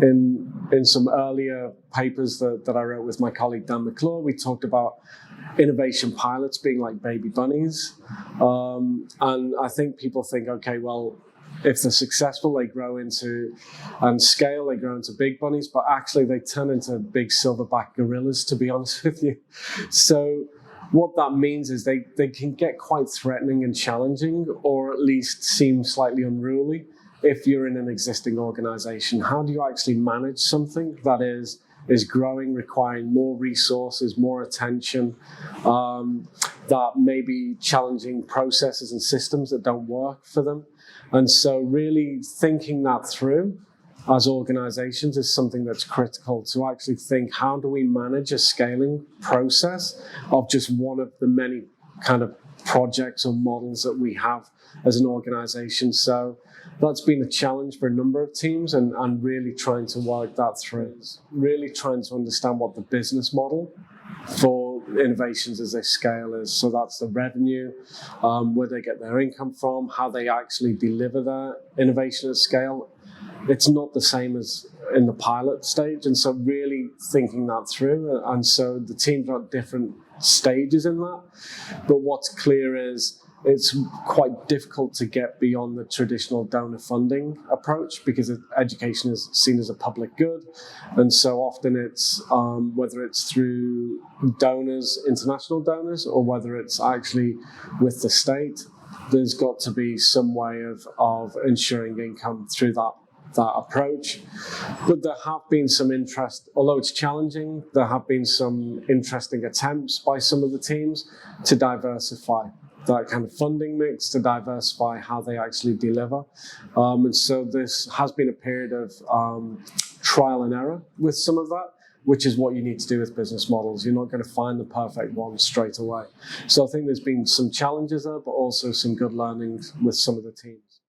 in some earlier papers that I wrote with my colleague Dan McClure, we talked about innovation pilots being like baby bunnies. And I think people think, okay, well, if they're successful, they grow into and scale, they grow into big bunnies, but actually they turn into big silverback gorillas, to be honest with you. So what that means is they can get quite threatening and challenging, or at least seem slightly unruly if you're in an existing organization. How do you actually manage something that is growing, requiring more resources, more attention, that may be challenging processes and systems that don't work for them? And so really thinking that through as organizations is something that's critical, to actually think, how do we manage a scaling process of just one of the many kind of projects or models that we have as an organization? So that's been a challenge for a number of teams, and really trying to work that through, really trying to understand what the business model for innovations as they scale is. So that's the revenue, where they get their income from, how they actually deliver their innovation at scale. It's not the same as in the pilot stage, and so really thinking that through. And so the teams are at different stages in that, but what's clear is it's quite difficult to get beyond the traditional donor funding approach, because education is seen as a public good. And so often it's, whether it's through donors, international donors, or whether it's actually with the state, there's got to be some way of ensuring income through that approach. But there have been some interest, although it's challenging, there have been some interesting attempts by some of the teams to diversify that kind of funding mix, to diversify how they actually deliver. And so this has been a period of trial and error with some of that, which is what you need to do with business models. You're not going to find the perfect one straight away. So I think there's been some challenges there, but also some good learnings with some of the teams.